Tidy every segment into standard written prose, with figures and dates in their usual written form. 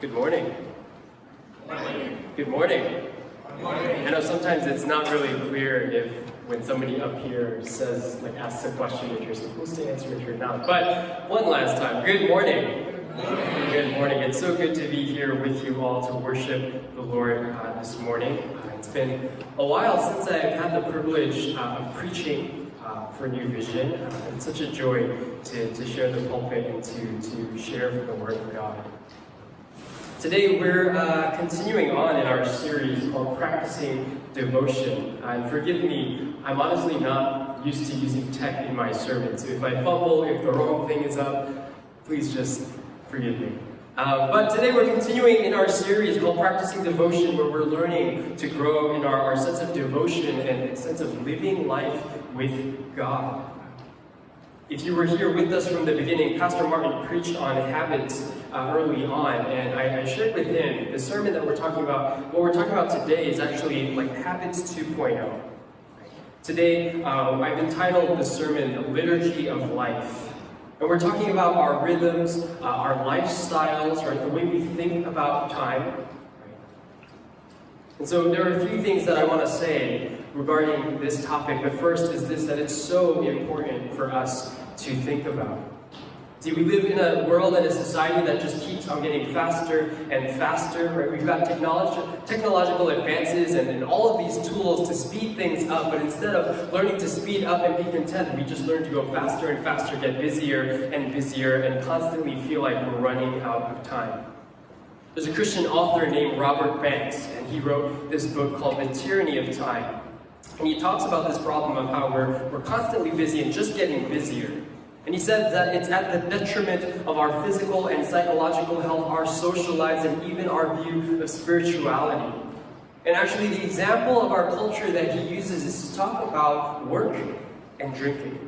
Good morning. Good morning. I know sometimes it's not really clear if when somebody up here says, asks a question, if you're supposed to answer, if you're not. But one last time, good morning. Good morning. It's so good to be here with you all to worship the Lord this morning. It's been a while since I've had the privilege of preaching for New Vision. It's such a joy to share the pulpit and to share the Word of God. Today we're continuing on in our series called Practicing Devotion. And forgive me, I'm honestly not used to using tech in my sermons. So if I fumble, if the wrong thing is up, please just forgive me. But today we're continuing in our series called Practicing Devotion, where we're learning to grow in our sense of devotion and a sense of living life with God. If you were here with us from the beginning, Pastor Martin preached on habits early on, and I shared with him the sermon that we're talking about. What we're talking about today is actually Habits 2.0. Today, I've entitled the sermon Liturgy of Life. And we're talking about our rhythms, our lifestyles, right? The way we think about time. Right? And so there are a few things that I want to say regarding this topic. The first is this, that it's so important for us to think about. See, we live in a world and a society that just keeps on getting faster and faster, right? We've got technological advances and all of these tools to speed things up, but instead of learning to speed up and be content, we just learn to go faster and faster, get busier and busier, and constantly feel like we're running out of time. There's a Christian author named Robert Banks, and he wrote this book called The Tyranny of Time. And he talks about this problem of how we're constantly busy and just getting busier. And he said that it's at the detriment of our physical and psychological health, our social lives, and even our view of spirituality. And actually, the example of our culture that he uses is to talk about work and drinking.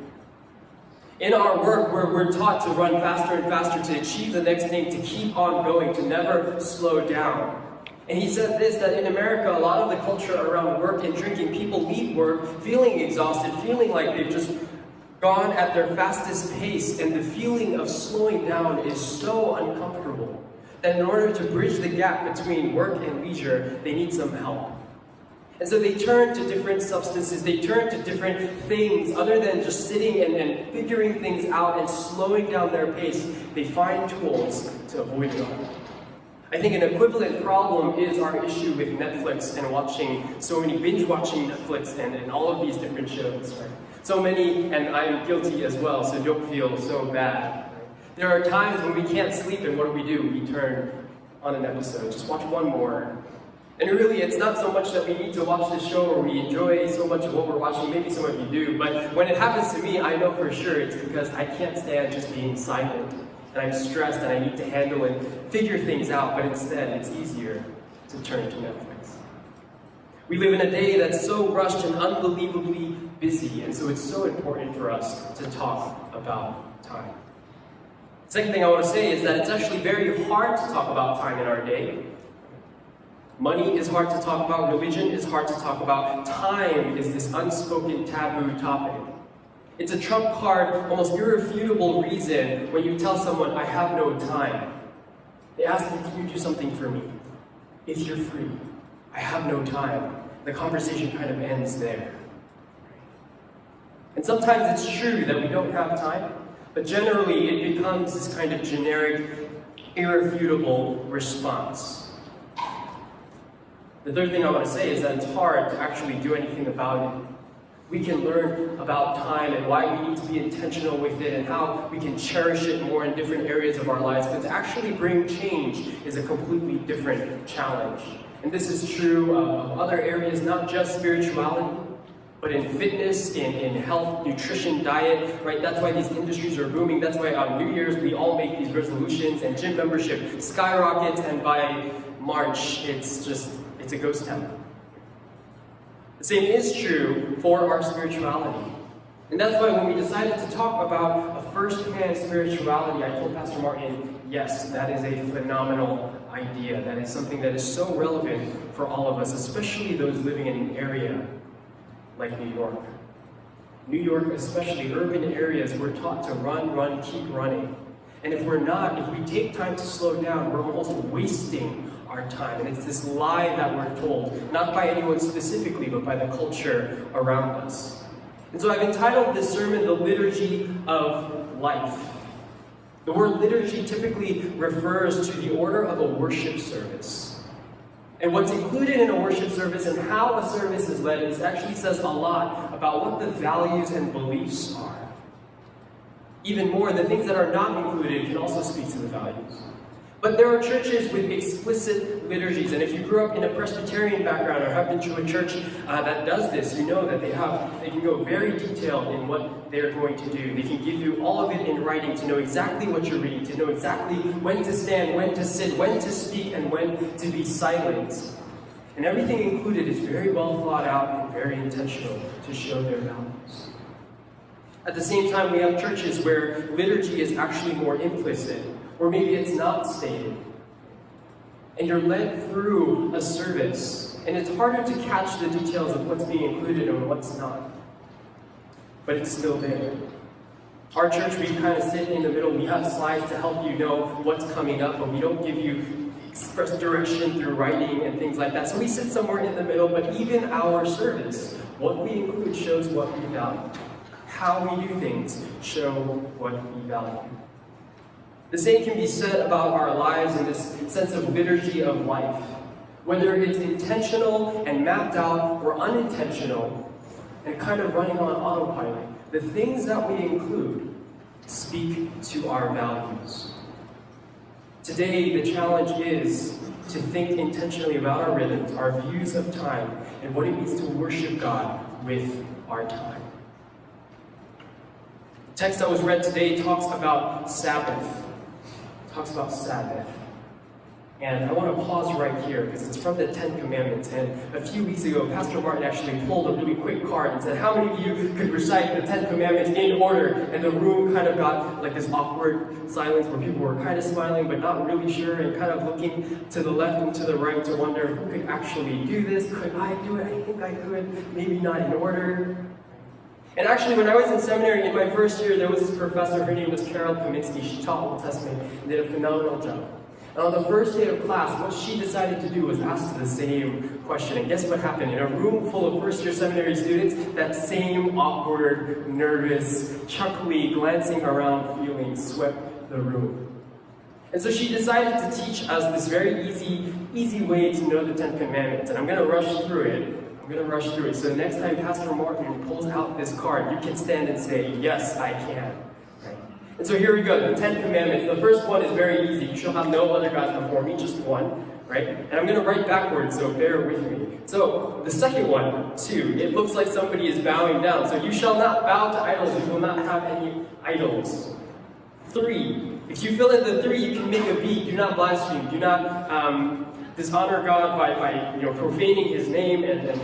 In our work, we're taught to run faster and faster, to achieve the next thing, to keep on going, to never slow down. And he said this, that in America, a lot of the culture around work and drinking, people leave work feeling exhausted, feeling like they've just gone at their fastest pace, and the feeling of slowing down is so uncomfortable that in order to bridge the gap between work and leisure, they need some help. And so they turn to different substances, they turn to different things other than just sitting and figuring things out and slowing down their pace. They find tools to avoid it all. I think an equivalent problem is our issue with Netflix and binge watching Netflix and all of these different shows, right? So many, and I'm guilty as well, so don't feel so bad. Right? There are times when we can't sleep, and what do? We turn on an episode, just watch one more. And really, it's not so much that we need to watch this show or we enjoy so much of what we're watching, maybe some of you do, but when it happens to me, I know for sure it's because I can't stand just being silent. And I'm stressed and I need to handle and figure things out, but instead it's easier to turn to Netflix. We live in a day that's so rushed and unbelievably busy, and so it's so important for us to talk about time. Second thing I want to say is that it's actually very hard to talk about time in our day. Money is hard to talk about, religion is hard to talk about, time is this unspoken taboo topic. It's a trump card, almost irrefutable reason when you tell someone, I have no time. They ask you, can you do something for me? If you're free. I have no time. The conversation kind of ends there. And sometimes it's true that we don't have time, but generally it becomes this kind of generic, irrefutable response. The third thing I want to say is that it's hard to actually do anything about it. We can learn about time and why we need to be intentional with it and how we can cherish it more in different areas of our lives. But to actually bring change is a completely different challenge. And this is true of other areas, not just spirituality, but in fitness, in health, nutrition, diet, right? That's why these industries are booming. That's why on New Year's we all make these resolutions and gym membership skyrockets, and by March it's a ghost town. The same is true for our spirituality. And that's why when we decided to talk about a first-hand spirituality, I told Pastor Martin, yes, that is a phenomenal idea. That is something that is so relevant for all of us, especially those living in an area like New York. New York, especially urban areas, we're taught to run, keep running. And if we're not, if we take time to slow down, we're almost wasting our time. And it's this lie that we're told, not by anyone specifically, but by the culture around us. And so I've entitled this sermon, The Liturgy of Life. The word liturgy typically refers to the order of a worship service. And what's included in a worship service and how a service is led actually says a lot about what the values and beliefs are. Even more, the things that are not included can also speak to the values. But there are churches with explicit liturgies, and if you grew up in a Presbyterian background or have been to a church that does this, you know that they can go very detailed in what they're going to do. They can give you all of it in writing to know exactly what you're reading, to know exactly when to stand, when to sit, when to speak, and when to be silent. And everything included is very well thought out and very intentional to show their values. At the same time, we have churches where liturgy is actually more implicit, or maybe it's not stated. And you're led through a service, and it's harder to catch the details of what's being included and what's not. But it's still there. Our church, we kind of sit in the middle. We have slides to help you know what's coming up, but we don't give you express direction through writing and things like that. So we sit somewhere in the middle, but even our service, what we include shows what we value. How we do things show what we value. The same can be said about our lives in this sense of liturgy of life. Whether it's intentional and mapped out or unintentional and kind of running on autopilot, the things that we include speak to our values. Today, the challenge is to think intentionally about our rhythms, our views of time, and what it means to worship God with our time. The text that was read today talks about Sabbath. And I want to pause right here because it's from the 10 Commandments. And a few weeks ago, Pastor Martin actually pulled a really quick card and said, how many of you could recite the 10 Commandments in order? And the room kind of got like this awkward silence where people were kind of smiling but not really sure and kind of looking to the left and to the right to wonder who could actually do this. Could I do it? I think I could. Maybe not in order. And actually, when I was in seminary in my first year, there was this professor, her name was Carol Kaminsky. She taught Old Testament and did a phenomenal job. And on the first day of class, what she decided to do was ask the same question. And guess what happened? In a room full of first-year seminary students, that same awkward, nervous, chuckly, glancing around feeling swept the room. And so she decided to teach us this very easy way to know the 10 Commandments. And I'm going to rush through it. So the next time Pastor Martin pulls out this card, you can stand and say, yes, I can. Right? And so here we go, the 10 Commandments. The first one is very easy. You shall have no other gods before me, just one. Right? And I'm going to write backwards, so bear with me. So the second one, 2, it looks like somebody is bowing down. So you shall not bow to idols. You will not have any idols. 3, if you fill in the 3, you can make a B. Do not blaspheme. Do not dishonor God by profaning His name, and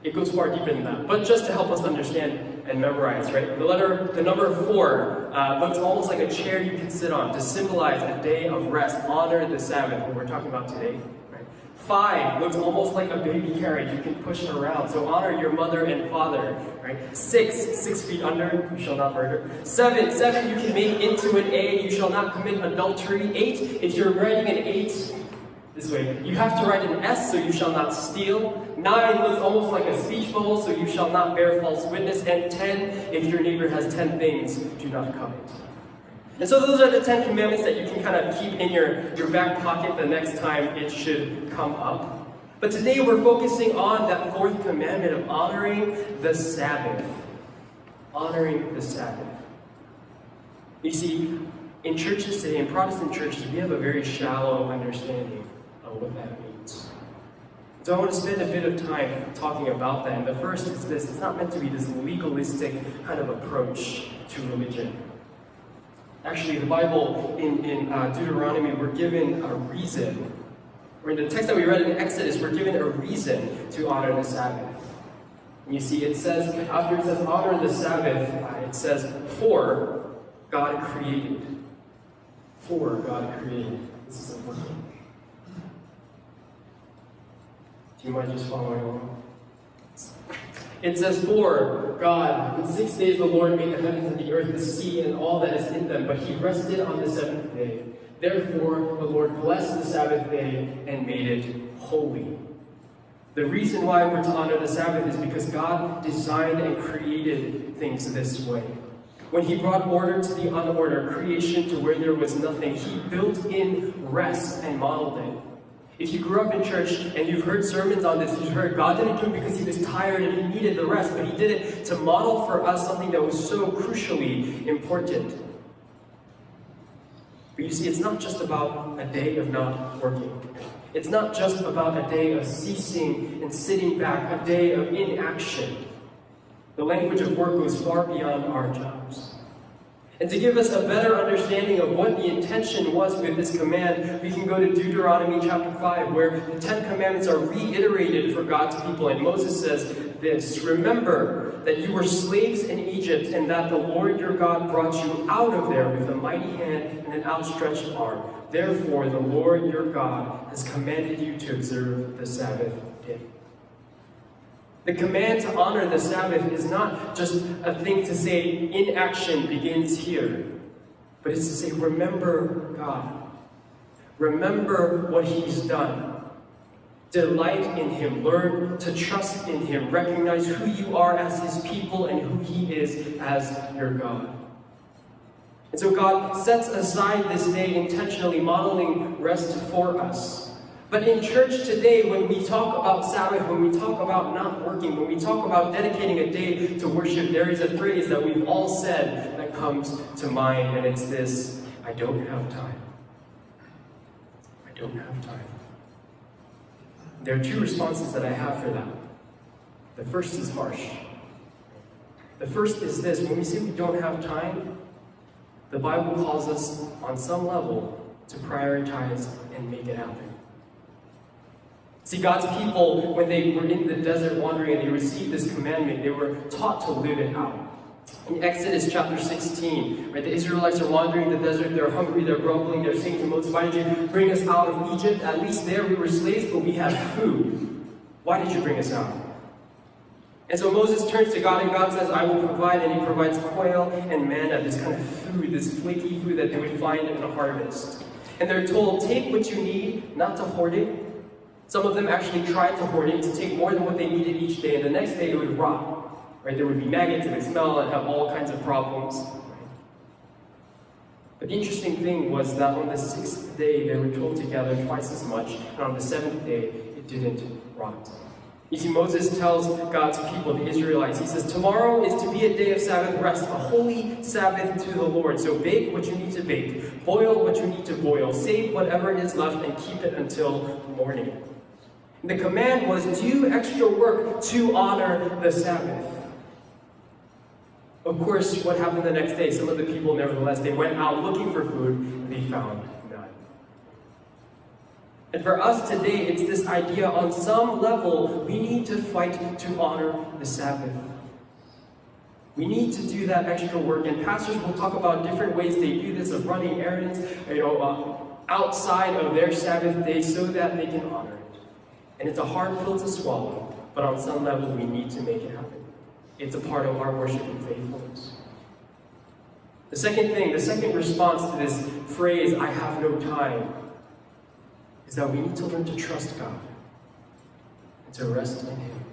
it goes far deeper than that. But just to help us understand and memorize, right? The number 4 looks almost like a chair you can sit on to symbolize a day of rest. Honor the Sabbath, what we're talking about today. Right? 5 looks almost like a baby carriage you can push around. So honor your mother and father. Right? 6 feet under, you shall not murder. 7 you can make into an A, you shall not commit adultery. 8, if you're writing an 8, this way, you have to write an S, so you shall not steal. 9 looks almost like a speech bubble, so you shall not bear false witness. And 10, if your neighbor has 10 things, do not covet. And so those are the 10 Commandments that you can kind of keep in your back pocket the next time it should come up. But today we're focusing on that 4th commandment of honoring the Sabbath. Honoring the Sabbath. You see, in churches today, in Protestant churches, we have a very shallow understanding of what that means. So I want to spend a bit of time talking about that. And the first is this: it's not meant to be this legalistic kind of approach to religion. Actually, the Bible in Deuteronomy, we're given a reason. Or in the text that we read in Exodus, we're given a reason to honor the Sabbath. And you see, it says, after it says honor the Sabbath, it says, for God created. For God created. This is important. Do you mind just following along? It says, "For God, in 6 days the Lord made the heavens and the earth, the sea, and all that is in them, but he rested on the seventh day. Therefore the Lord blessed the Sabbath day and made it holy." The reason why we're to honor the Sabbath is because God designed and created things this way. When he brought order to the unordered, creation to where there was nothing, he built in rest and modeled it. If you grew up in church and you've heard sermons on this, you've heard God didn't do it because he was tired and he needed the rest, but he did it to model for us something that was so crucially important. But you see, it's not just about a day of not working. It's not just about a day of ceasing and sitting back, a day of inaction. The language of work goes far beyond our jobs. And to give us a better understanding of what the intention was with this command, we can go to Deuteronomy chapter 5, where the 10 Commandments are reiterated for God's people. And Moses says this, "Remember that you were slaves in Egypt, and that the Lord your God brought you out of there with a mighty hand and an outstretched arm. Therefore the Lord your God has commanded you to observe the Sabbath day." The command to honor the Sabbath is not just a thing to say, inaction begins here, but it's to say, remember God. Remember what he's done. Delight in him. Learn to trust in him. Recognize who you are as his people and who he is as your God. And so God sets aside this day intentionally, modeling rest for us. But in church today, when we talk about Sabbath, when we talk about not working, when we talk about dedicating a day to worship, there is a phrase that we've all said that comes to mind, and it's this: I don't have time. I don't have time. There are two responses that I have for that. The first is harsh. The first is this: when we say we don't have time, the Bible calls us on some level to prioritize and make it happen. See, God's people, when they were in the desert wandering and they received this commandment, they were taught to live it out. In Exodus chapter 16, right, the Israelites are wandering the desert, they're hungry, they're grumbling, they're saying to Moses, "Why did you bring us out of Egypt? At least there we were slaves, but we had food. Why did you bring us out?" And so Moses turns to God, and God says, "I will provide," and he provides quail and manna, this kind of food, this flaky food that they would find in a harvest. And they're told, take what you need, not to hoard it. Some of them actually tried to hoard it, to take more than what they needed each day, and the next day it would rot. Right? There would be maggots, it would smell, and have all kinds of problems. Right? But the interesting thing was that on the 6th day, they were told to gather twice as much, and on the 7th day, it didn't rot. You see, Moses tells God's people, the Israelites, he says, "Tomorrow is to be a day of Sabbath rest, a holy Sabbath to the Lord. So bake what you need to bake, boil what you need to boil, save whatever is left, and keep it until morning." The command was do extra work to honor the Sabbath. Of course, what happened the next day? Some of the people, nevertheless, they went out looking for food, and they found none. And for us today, it's this idea, on some level, we need to fight to honor the Sabbath. We need to do that extra work, and pastors will talk about different ways they do this, of running errands, outside of their Sabbath day so that they can honor it. And it's a hard pill to swallow, but on some level we need to make it happen. It's a part of our worship and faithfulness. The second response to this phrase, "I have no time," is that we need to learn to trust God and to rest in him.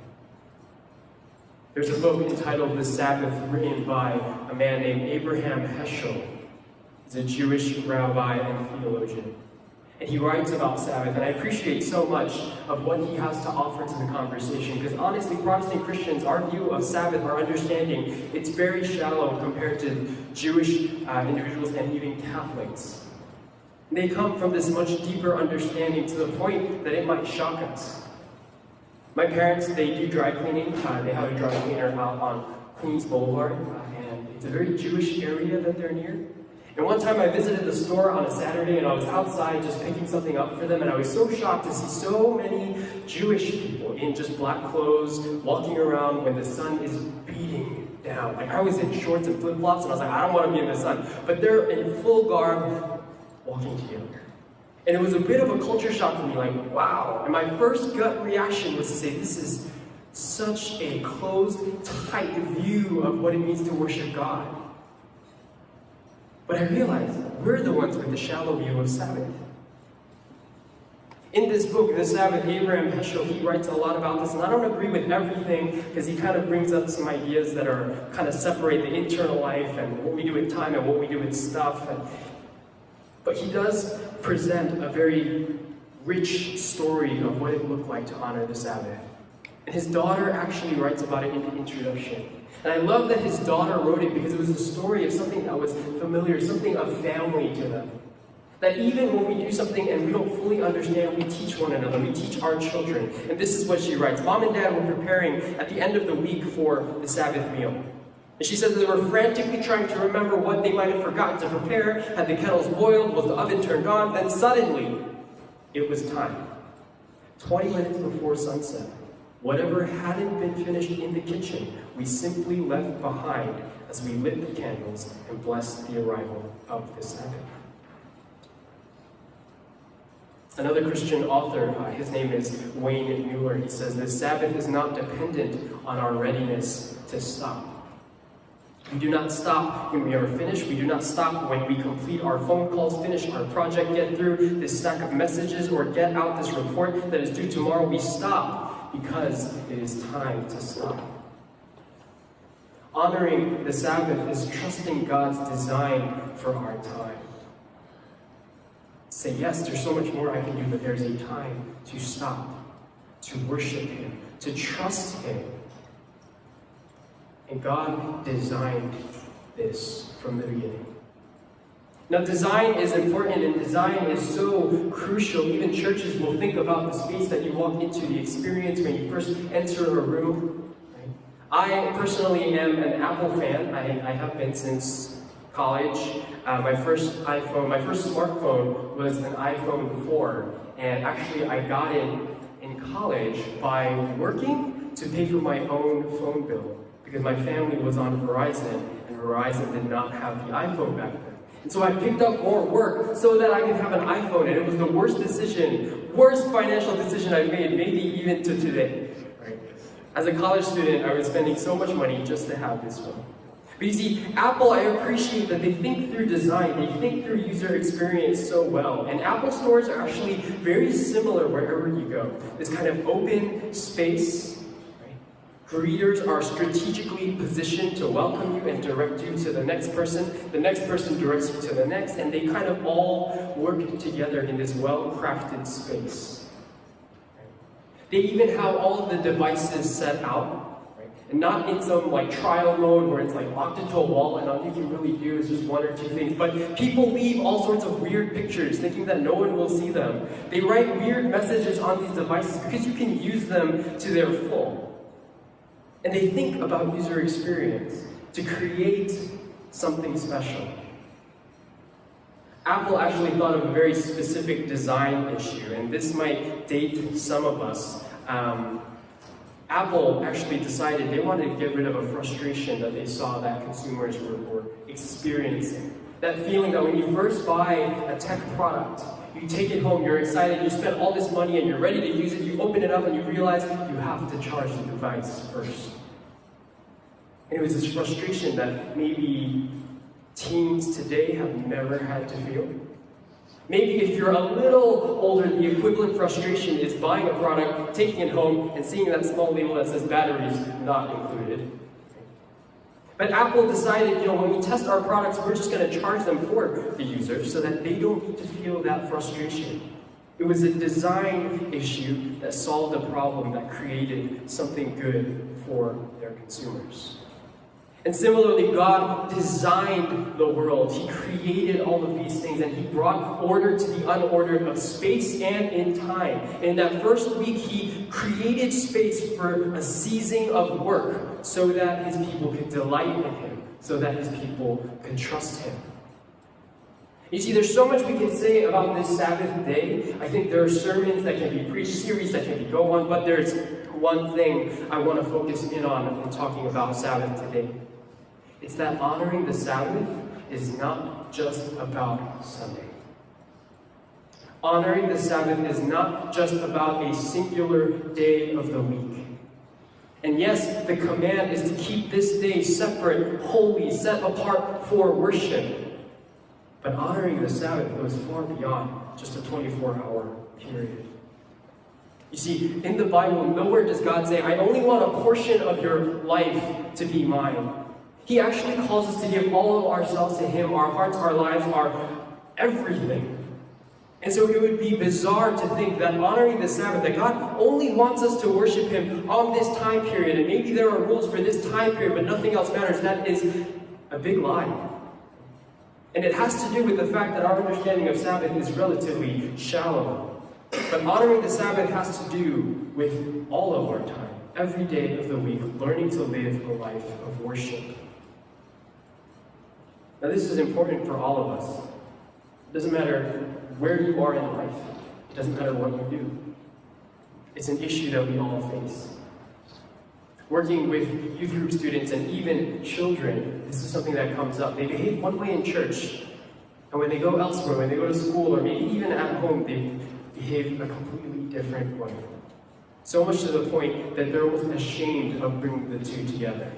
There's a book entitled The Sabbath, written by a man named Abraham Heschel. He's a Jewish rabbi and theologian. And he writes about Sabbath, and I appreciate so much of what he has to offer to the conversation, because honestly, Protestant Christians, our view of Sabbath, our understanding, it's very shallow compared to Jewish individuals and even Catholics. And they come from this much deeper understanding to the point that it might shock us. My parents, they do dry cleaning. They have a dry cleaner out on Queens Boulevard, and it's a very Jewish area that they're near. And one time I visited the store on a Saturday, and I was outside just picking something up for them, and I was so shocked to see so many Jewish people in just black clothes walking around when the sun is beating down. Like, I was in shorts and flip-flops, and I was like, I don't want to be in the sun. But they're in full garb walking together. And it was a bit of a culture shock for me, like, wow. And my first gut reaction was to say, this is such a closed, tight view of what it means to worship God. But I realize we're the ones with the shallow view of Sabbath. In this book, The Sabbath, Abraham Heschel, he writes a lot about this, and I don't agree with everything, because he kind of brings up some ideas that are kind of separate the internal life and what we do with time and what we do with stuff. But he does present a very rich story of what it looked like to honor the Sabbath. And his daughter actually writes about it in the introduction. And I love that his daughter wrote it because it was a story of something that was familiar, something of family to them. That even when we do something and we don't fully understand, we teach one another, we teach our children. And this is what she writes. Mom and Dad were preparing at the end of the week for the Sabbath meal. And she says they were frantically trying to remember what they might have forgotten to prepare. Had the kettles boiled? Was the oven turned on? Then suddenly, it was time. 20 minutes before sunset. Whatever hadn't been finished in the kitchen, we simply left behind as we lit the candles and blessed the arrival of the Sabbath. Another Christian author, his name is Wayne Mueller, he says, the Sabbath is not dependent on our readiness to stop. We do not stop when we are finished. We do not stop when we complete our phone calls, finish our project, get through this stack of messages, or get out this report that is due tomorrow. We stop because it is time to stop. Honoring the Sabbath is trusting God's design for our time. Say, yes, there's so much more I can do, but there's a time to stop, to worship Him, to trust Him. And God designed this from the beginning. Now, design is important, and design is so crucial. Even churches will think about the space that you walk into, the experience when you first enter a room. Right? I personally am an Apple fan. I have been since college. My first smartphone was an iPhone 4, and actually I got it in college by working to pay for my own phone bill, because my family was on Verizon, and Verizon did not have the iPhone back then. And so I picked up more work so that I could have an iPhone, and it was the worst financial decision I've made, maybe even to today. Right? As a college student, I was spending so much money just to have this phone. But you see, Apple, I appreciate that they think through design, they think through user experience so well. And Apple stores are actually very similar wherever you go. This kind of open space, right? Greeters are strategically positioned to welcome you and direct you to the next person directs you to the next, and they kind of all work together in this well-crafted space. Right? They even have all of the devices set out, and not in some trial mode where it's locked into a wall and all you can really do is just one or two things. But people leave all sorts of weird pictures thinking that no one will see them. They write weird messages on these devices because you can use them to their full. And they think about user experience to create something special. Apple actually thought of a very specific design issue, and this might date some of us. Apple actually decided they wanted to get rid of a frustration that they saw that consumers were experiencing. That feeling that when you first buy a tech product, you take it home, you're excited, you spend all this money and you're ready to use it, you open it up and you realize you have to charge the device first. And it was this frustration that maybe teens today have never had to feel. Maybe if you're a little older, the equivalent frustration is buying a product, taking it home, and seeing that small label that says batteries not included. But Apple decided, when we test our products, we're just going to charge them for the user so that they don't need to feel that frustration. It was a design issue that solved a problem that created something good for their consumers. And similarly, God designed the world. He created all of these things, and He brought order to the unordered of space and in time. And in that first week, He created space for a ceasing of work so that His people could delight in Him, so that His people could trust Him. You see, there's so much we can say about this Sabbath day. I think there are sermons that can be preached, series that can go on, but there's one thing I want to focus in on in talking about Sabbath today. It's that honoring the Sabbath is not just about Sunday. Honoring the Sabbath is not just about a singular day of the week. And yes, the command is to keep this day separate, holy, set apart for worship. But honoring the Sabbath goes far beyond just a 24-hour period. You see, in the Bible, nowhere does God say, I only want a portion of your life to be mine. He actually calls us to give all of ourselves to Him, our hearts, our lives, our everything. And so it would be bizarre to think that honoring the Sabbath, that God only wants us to worship Him on this time period, and maybe there are rules for this time period, but nothing else matters. That is a big lie. And it has to do with the fact that our understanding of Sabbath is relatively shallow. But honoring the Sabbath has to do with all of our time, every day of the week, learning to live a life of worship. Now, this is important for all of us. It doesn't matter where you are in life. It doesn't matter what you do. It's an issue that we all face. Working with youth group students and even children, this is something that comes up. They behave one way in church, and when they go elsewhere, when they go to school, or maybe even at home, they behave a completely different way. So much to the point that they're almost ashamed of bringing the two together.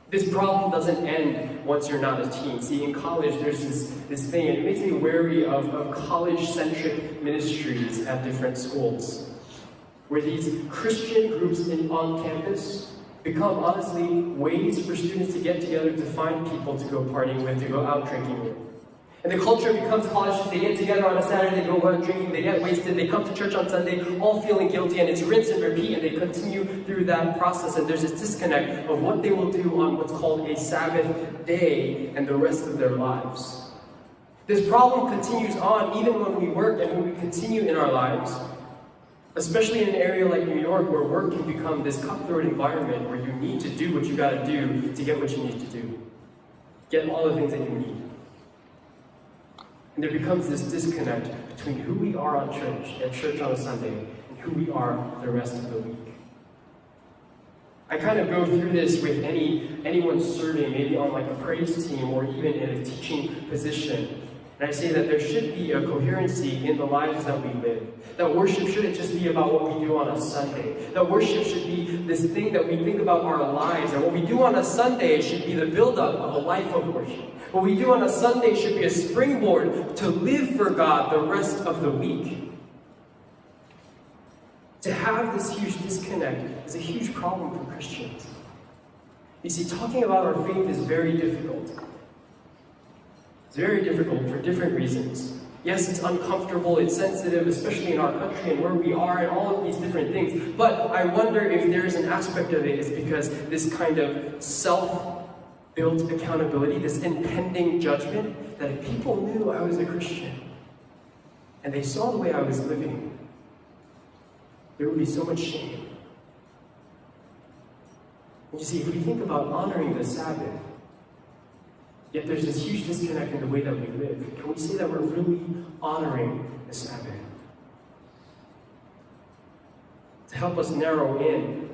This problem doesn't end once you're not a teen. See, in college, there's this thing, and it makes me wary of college-centric ministries at different schools, where these Christian groups on campus become, honestly, ways for students to get together to find people to go partying with, to go out drinking with. And the culture becomes college. They get together on a Saturday, they go out drinking, they get wasted, they come to church on Sunday, all feeling guilty, and it's rinse and repeat, and they continue through that process. And there's this disconnect of what they will do on what's called a Sabbath day and the rest of their lives. This problem continues on even when we work and when we continue in our lives, especially in an area like New York, where work can become this cutthroat environment where you need to do what you got to do to get what you need to do. Get all the things that you need. And there becomes this disconnect between who we are at church on a Sunday, and who we are the rest of the week. I kind of go through this with anyone serving, maybe on like a praise team or even in a teaching position. And I say that there should be a coherency in the lives that we live. That worship shouldn't just be about what we do on a Sunday. That worship should be this thing that we think about our lives. And what we do on a Sunday should be the buildup of a life of worship. What we do on a Sunday should be a springboard to live for God the rest of the week. To have this huge disconnect is a huge problem for Christians. You see, talking about our faith is very difficult. It's very difficult for different reasons. Yes, it's uncomfortable, it's sensitive, especially in our country and where we are and all of these different things. But I wonder if there's an aspect of it is because this kind of self-built accountability, this impending judgment, that if people knew I was a Christian and they saw the way I was living, there would be so much shame. And you see, if we think about honoring the Sabbath, yet there's this huge disconnect in the way that we live, can we say that we're really honoring the Sabbath? To help us narrow in,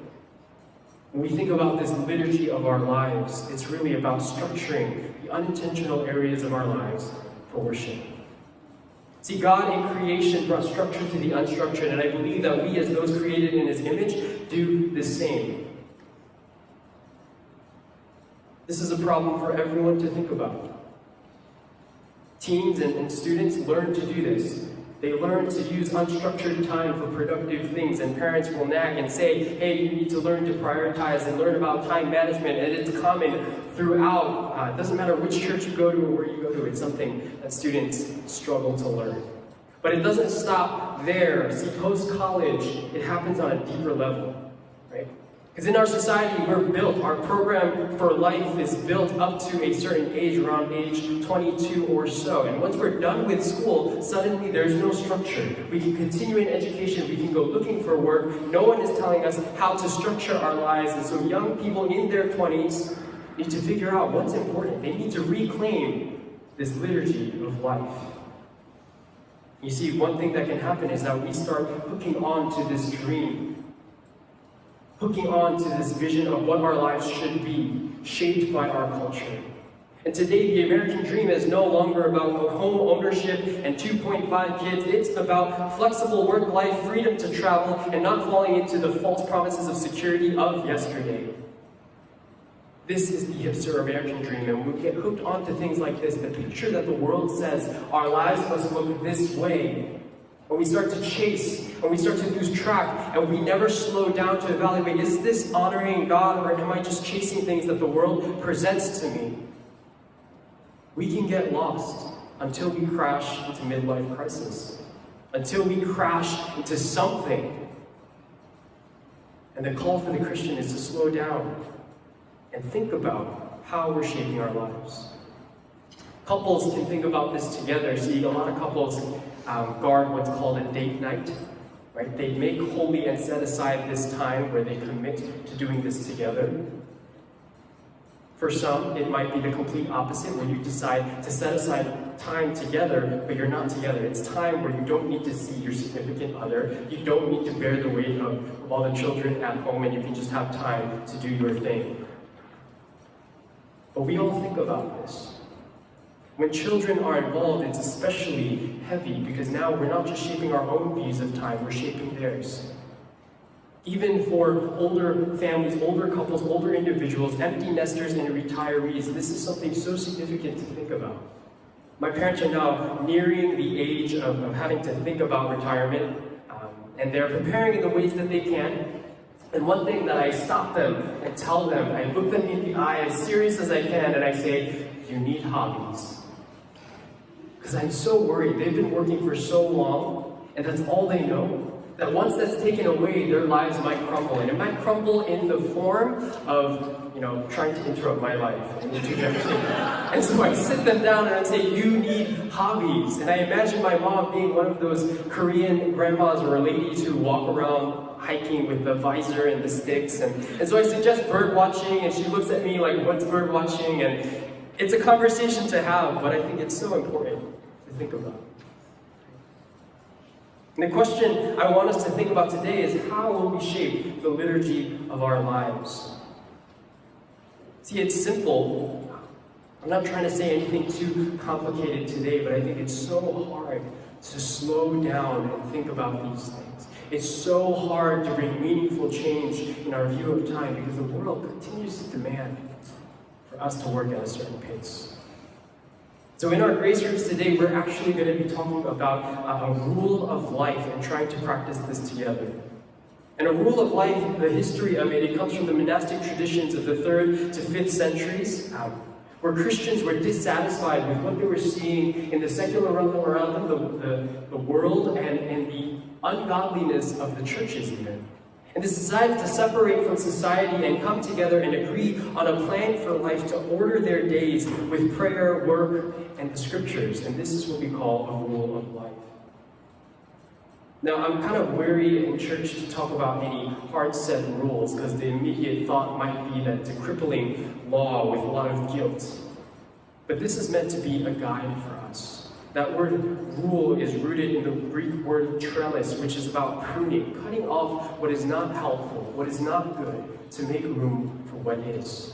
when we think about this liturgy of our lives, it's really about structuring the unintentional areas of our lives for worship. See, God in creation brought structure to the unstructured, and I believe that we, as those created in His image, do the same. This is a problem for everyone to think about. Teens and students learn to do this. They learn to use unstructured time for productive things, and parents will nag and say, hey, you need to learn to prioritize and learn about time management, and it's common throughout. It doesn't matter which church you go to or where you go to, it's something that students struggle to learn. But it doesn't stop there. See, post-college, it happens on a deeper level, right? Because in our society, we're built, our program for life is built up to a certain age, around age 22 or so. And once we're done with school, suddenly there's no structure. We can continue in education, we can go looking for work. No one is telling us how to structure our lives. And so young people in their 20s need to figure out what's important. They need to reclaim this liturgy of life. You see, one thing that can happen is that we start hooking on to this dream, hooking on to this vision of what our lives should be, shaped by our culture. And today, the American dream is no longer about home ownership and 2.5 kids. It's about flexible work-life, freedom to travel, and not falling into the false promises of security of yesterday. This is the hipster American dream, and when we get hooked onto things like this, the picture that the world says our lives must look this way, when we start to chase, when we start to lose track, and we never slow down to evaluate, is this honoring God, or am I just chasing things that the world presents to me? We can get lost until we crash into midlife crisis, until we crash into something. And the call for the Christian is to slow down and think about how we're shaping our lives. Couples can think about this together. See, a lot of couples guard what's called a date night, right? They make holy and set aside this time where they commit to doing this together. For some, it might be the complete opposite, where you decide to set aside time together, but you're not together. It's time where you don't need to see your significant other. You don't need to bear the weight of all the children at home, and you can just have time to do your thing. But we all think about this. When children are involved, it's especially heavy, because now we're not just shaping our own views of time, we're shaping theirs. Even for older families, older couples, older individuals, empty nesters, and retirees, this is something so significant to think about. My parents are now nearing the age of having to think about retirement, and they're preparing in the ways that they can. And one thing that I stop them and tell them, I look them in the eye as serious as I can, and I say, you need hobbies. Because I'm so worried. They've been working for so long, and that's all they know. That once that's taken away, their lives might crumble. And it might crumble in the form of, trying to interrupt my life and do everything. And so I sit them down and I say, you need hobbies. And I imagine my mom being one of those Korean grandmas or ladies who walk around hiking with the visor and the sticks. And so I suggest bird watching, and she looks at me like, what's bird watching? And it's a conversation to have, but I think it's so important to think about. And the question I want us to think about today is, how will we shape the liturgy of our lives? See, it's simple. I'm not trying to say anything too complicated today, but I think it's so hard to slow down and think about these things. It's so hard to bring meaningful change in our view of time, because the world continues to demand for us to work at a certain pace. So in our grace groups today, we're actually going to be talking about a rule of life and trying to practice this together. And a rule of life, the history of it comes from the monastic traditions of the 3rd to 5th centuries, where Christians were dissatisfied with what they were seeing in the secular realm around them, the world, and the ungodliness of the churches even. And they decided to separate from society and come together and agree on a plan for life to order their days with prayer, work, and the scriptures. And this is what we call a rule of life. Now, I'm kind of wary in church to talk about any hard-set rules, because the immediate thought might be that it's a crippling law with a lot of guilt. But this is meant to be a guide for us. That word rule is rooted in the Greek word trellis, which is about pruning, cutting off what is not helpful, what is not good, to make room for what is.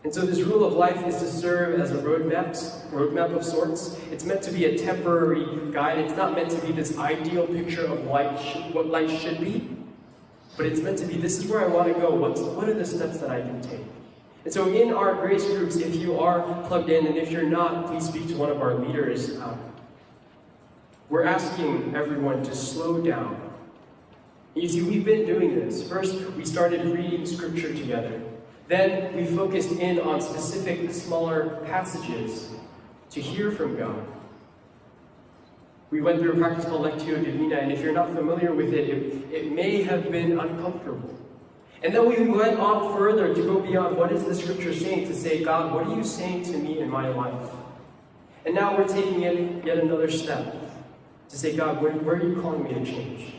And so this rule of life is to serve as a roadmap of sorts. It's meant to be a temporary guide. It's not meant to be this ideal picture of what life should be, but it's meant to be, this is where I want to go. What are the steps that I can take? And so in our grace groups, if you are plugged in, and if you're not, please speak to one of our leaders. We're asking everyone to slow down. You see, we've been doing this. First, we started reading scripture together. Then we focused in on specific, smaller passages to hear from God. We went through a practice called Lectio Divina, and if you're not familiar with it, it may have been uncomfortable. And then we went on further to go beyond what is the scripture saying, to say, God, what are you saying to me in my life? And now we're taking it yet another step to say, God, where are you calling me to change?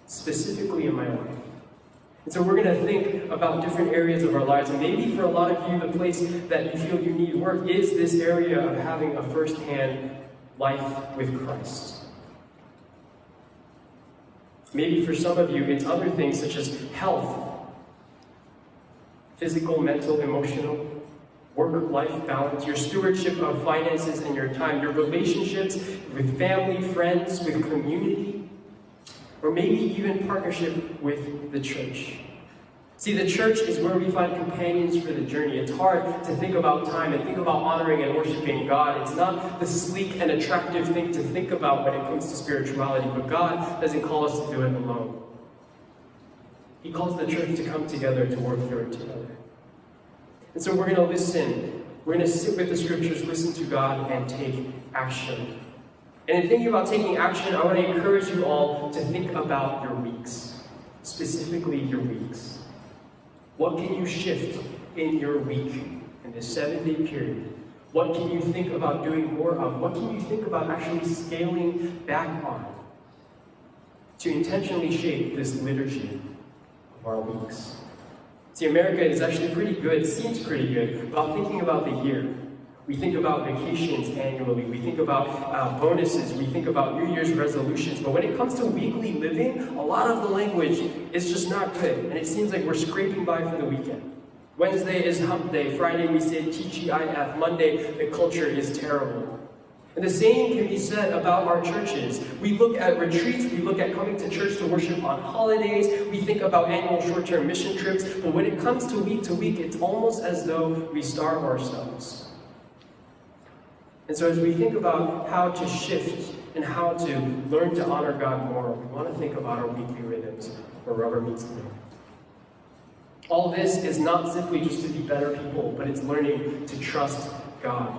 Specifically in my life. And so we're going to think about different areas of our lives. And maybe for a lot of you, the place that you feel you need work is this area of having a first-hand life with Christ. Maybe for some of you, it's other things such as health, physical, mental, emotional. work-life balance, your stewardship of finances and your time, your relationships with family, friends, with community, or maybe even partnership with the church. See, the church is where we find companions for the journey. It's hard to think about time and think about honoring and worshiping God. It's not the sleek and attractive thing to think about when it comes to spirituality, but God doesn't call us to do it alone. He calls the church to come together to work through it together. And so we're going to listen. We're going to sit with the scriptures, listen to God, and take action. And in thinking about taking action, I want to encourage you all to think about your weeks, specifically your weeks. What can you shift in your week, in this 7-day period? What can you think about doing more of? What can you think about actually scaling back on to intentionally shape this liturgy of our weeks? See, America is actually pretty good, seems pretty good, about thinking about the year. We think about vacations annually, we think about bonuses, we think about New Year's resolutions, but when it comes to weekly living, a lot of the language is just not good, and it seems like we're scraping by for the weekend. Wednesday is hump day, Friday we say TGIF, Monday the culture is terrible. And the same can be said about our churches. We look at retreats, we look at coming to church to worship on holidays, we think about annual short-term mission trips, but when it comes to week, it's almost as though we starve ourselves. And so as we think about how to shift and how to learn to honor God more, we want to think about our weekly rhythms where rubber meets the road. All this is not simply just to be better people, but it's learning to trust God.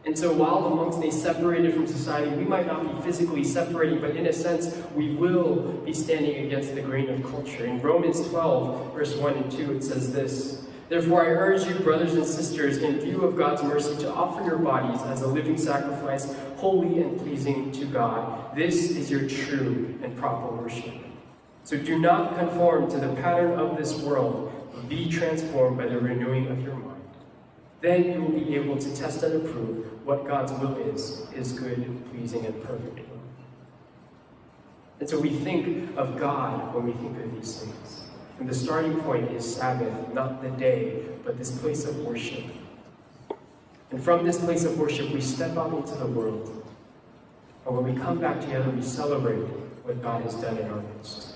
And so while the monks, they separated from society, we might not be physically separating, but in a sense, we will be standing against the grain of culture. In Romans 12, verse 1 and 2, it says this: "Therefore I urge you, brothers and sisters, in view of God's mercy, to offer your bodies as a living sacrifice, holy and pleasing to God. This is your true and proper worship. So do not conform to the pattern of this world, but be transformed by the renewing of your mind. Then you will be able to test and approve what God's will is, his good, pleasing, and perfect will." And so we think of God when we think of these things. And the starting point is Sabbath, not the day, but this place of worship. And from this place of worship, we step out into the world. And when we come back together, we celebrate what God has done in our midst.